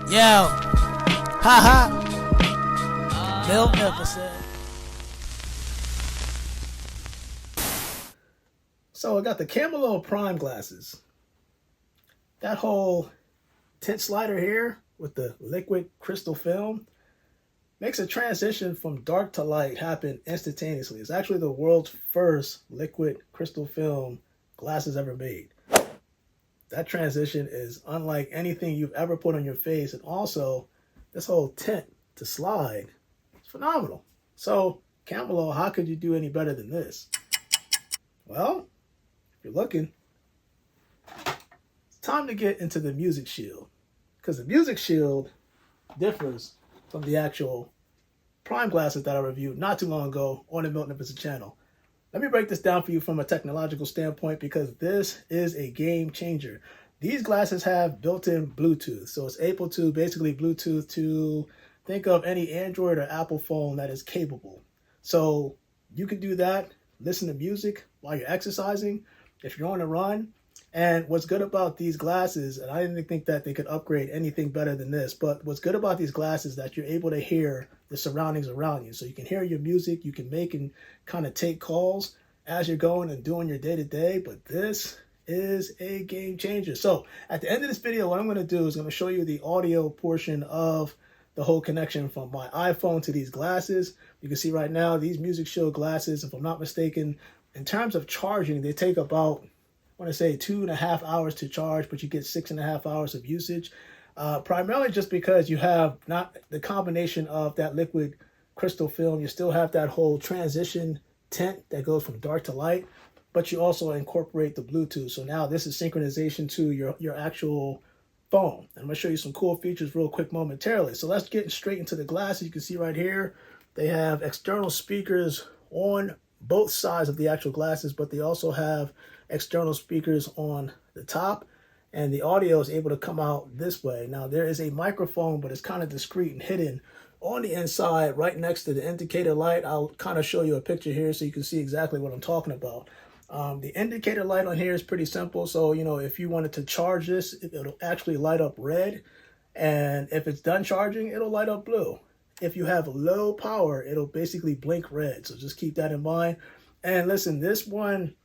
Yo, haha, Miltnificent. So I got the Chamelo Prime glasses. That whole tint slider here with the liquid crystal film makes a transition from dark to light happen instantaneously. It's actually the world's first liquid crystal film glasses ever made. That transition is unlike anything you've ever put on your face. And also, this whole tint to slide is phenomenal. So, Chamelo, how could you do any better than this? Well, if you're looking, it's time to get into the Music Shield. Because the Music Shield differs from the actual Prime glasses that I reviewed not too long ago on the Miltnificent channel. Let me break this down for you from a technological standpoint because this is a game changer. These glasses have built-in Bluetooth, so it's able to basically Bluetooth to think of any Android or Apple phone that is capable. So you can do that, listen to music while you're exercising, if you're on a run. And what's good about these glasses, and I didn't think that they could upgrade anything better than this, but what's good about these glasses is that you're able to hear the surroundings around you. So you can hear your music, you can make and kind of take calls as you're going and doing your day-to-day, but this is a game changer. So at the end of this video, what I'm going to do is I'm going to show you the audio portion of the whole connection from my iPhone to these glasses. You can see right now, these Music Shield glasses, if I'm not mistaken, in terms of charging, they take about, I want to say 2.5 hours to charge, but you get 6.5 hours of usage. Primarily just because you have not the combination of that liquid crystal film. You still have that whole transition tint that goes from dark to light, but you also incorporate the Bluetooth. So now this is synchronization to your actual phone. I'm going to show you some cool features real quick momentarily. So let's get straight into the glasses. You can see right here, they have external speakers on both sides of the actual glasses, but they also have external speakers on the top, and the audio is able to come out this way. Now there is a microphone, but it's kind of discreet and hidden on the inside right next to the indicator light. I'll kind of show you a picture here so you can see exactly what I'm talking about. The indicator light on here is pretty simple. So, you know, if you wanted to charge this, it'll actually light up red, and if it's done charging, it'll light up blue. If you have low power, it'll basically blink red. So just keep that in mind. And listen, this one,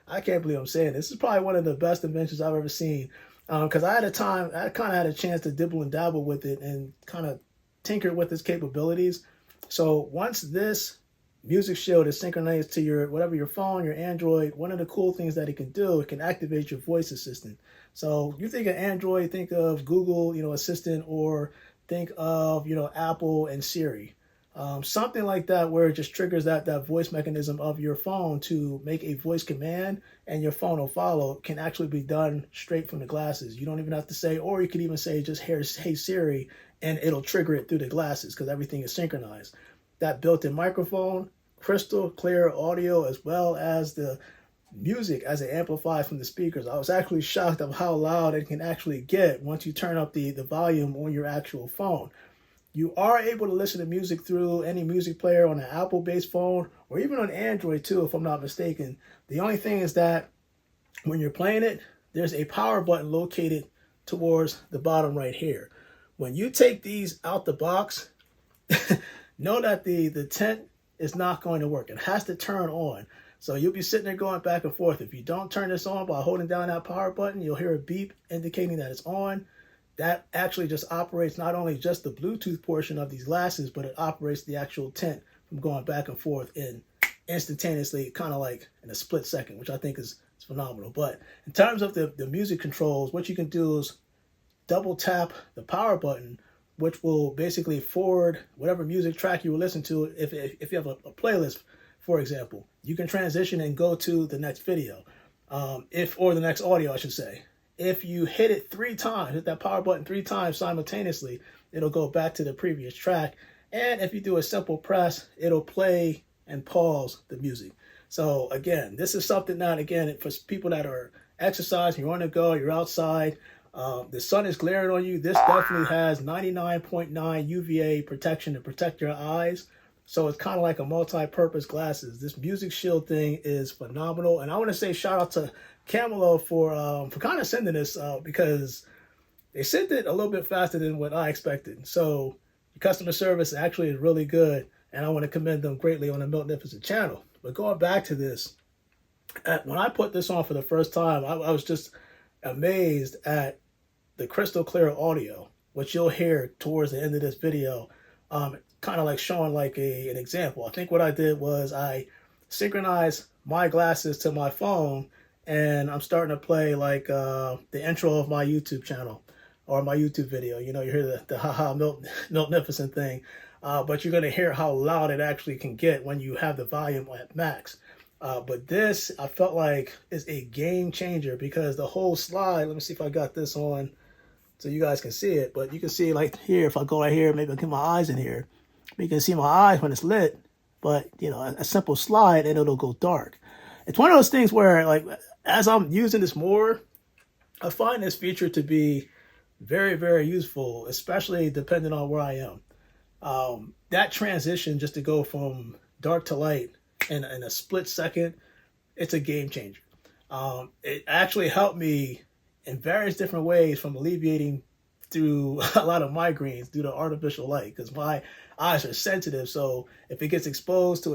I can't believe I'm saying this is probably one of the best inventions I've ever seen. Because I kind of had a chance to dibble and dabble with it and kind of tinker with its capabilities. So once this Music Shield is synchronized to your, whatever, your phone, your Android, one of the cool things that it can do, it can activate your voice assistant. So you think of Android, think of Google, you know, Assistant, or think of, you know, Apple and Siri. Something like that, where it just triggers that voice mechanism of your phone to make a voice command and your phone will follow, can actually be done straight from the glasses. You don't even have to say, or you could even say just, hey Siri, and it'll trigger it through the glasses because everything is synchronized. That built-in microphone, crystal clear audio, as well as the music as it amplifies from the speakers. I was actually shocked of how loud it can actually get once you turn up the volume on your actual phone. You are able to listen to music through any music player on an Apple-based phone or even on Android too, if I'm not mistaken. The only thing is that when you're playing it, there's a power button located towards the bottom right here. When you take these out the box, know that the tint is not going to work. It has to turn on. So you'll be sitting there going back and forth. If you don't turn this on by holding down that power button, you'll hear a beep indicating that it's on. That actually just operates not only just the Bluetooth portion of these glasses, but it operates the actual tint from going back and forth in instantaneously, kind of like in a split second, which I think is phenomenal. But in terms of the music controls, what you can do is double tap the power button, which will basically forward whatever music track you will listen to. If you have a playlist, for example, you can transition and go to the next video, or the next audio, I should say. If you hit it 3 times, hit that power button 3 times simultaneously, it'll go back to the previous track. And if you do a simple press, it'll play and pause the music. So again, this is something that, again, for people that are exercising, you're on the go, you're outside, the sun is glaring on you, this definitely has 99.9 UVA protection to protect your eyes. So it's kind of like a multi-purpose glasses. This Music Shield thing is phenomenal. And I want to say shout out to Chamelo for kind of sending this because they sent it a little bit faster than what I expected. So the customer service actually is really good, and I want to commend them greatly on the Miltnificent channel. But going back to this, when I put this on for the first time, I was just amazed at the crystal clear audio, which you'll hear towards the end of this video. Kind of like showing like an example. I think what I did was I synchronized my glasses to my phone, and I'm starting to play like the intro of my YouTube channel or my YouTube video. You know, you hear the haha Miltnificent thing, but you're going to hear how loud it actually can get when you have the volume at max. But this, I felt like, is a game changer because the whole slide, let me see if I got this on so you guys can see it, but you can see like here, if I go right here, maybe I'll get my eyes in here. You can see my eyes when it's lit, but you know, a simple slide and it'll go dark. It's one of those things where, like, as I'm using this more, I find this feature to be very, very useful, especially depending on where I am. That transition just to go from dark to light in a split second, it's a game changer. It actually helped me in various different ways, from alleviating through a lot of migraines due to artificial light, because my eyes are sensitive. So if it gets exposed to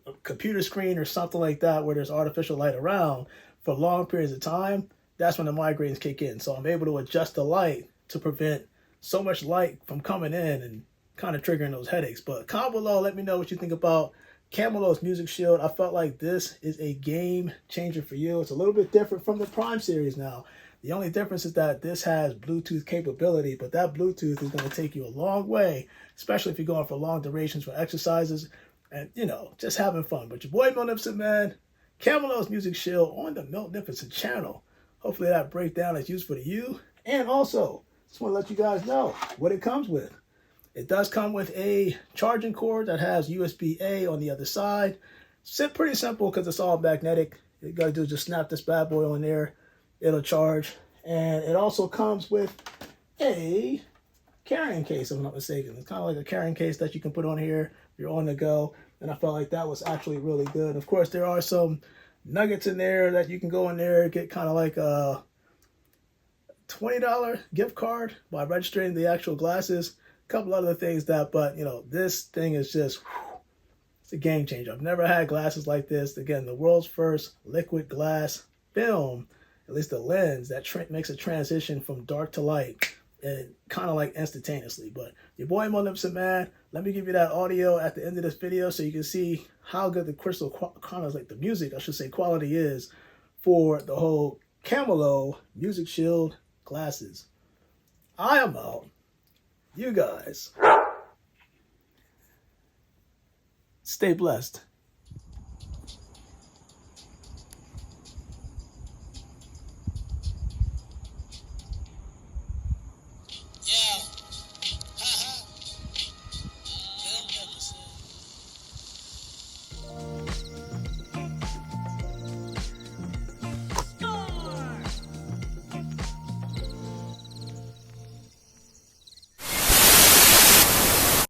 a computer screen or something like that where there's artificial light around for long periods of time, that's when the migraines kick in. So I'm able to adjust the light to prevent so much light from coming in and kind of triggering those headaches. But comment below, let me know what you think about Chamelo's Music Shield. I felt like this is a game changer for you. It's a little bit different from the Prime series now. The only difference is that this has Bluetooth capability, but that Bluetooth is going to take you a long way, especially if you're going for long durations for exercises and, you know, just having fun. But your boy Miltnificent, man, Chamelo's Music Shield on the Miltnificent channel. Hopefully that breakdown is useful to you. And also, just want to let you guys know what it comes with. It does come with a charging cord that has USB-A on the other side. It's pretty simple because it's all magnetic. All you got to do is just snap this bad boy on there. It'll charge. And it also comes with a carrying case, if I'm not mistaken. It's kind of like a carrying case that you can put on here if you're on the go. And I felt like that was actually really good. Of course, there are some nuggets in there that you can go in there and get kind of like a $20 gift card by registering the actual glasses. A couple other things but you know, this thing is just, it's a game changer. I've never had glasses like this. Again, the world's first liquid glass film, at least the lens, that makes a transition from dark to light and kind of like instantaneously. But your boy Miltnificent, man, let me give you that audio at the end of this video so you can see how good the crystal kind of like the music, I should say, quality is for the whole Chamelo Music Shield glasses. I am out. You guys stay blessed.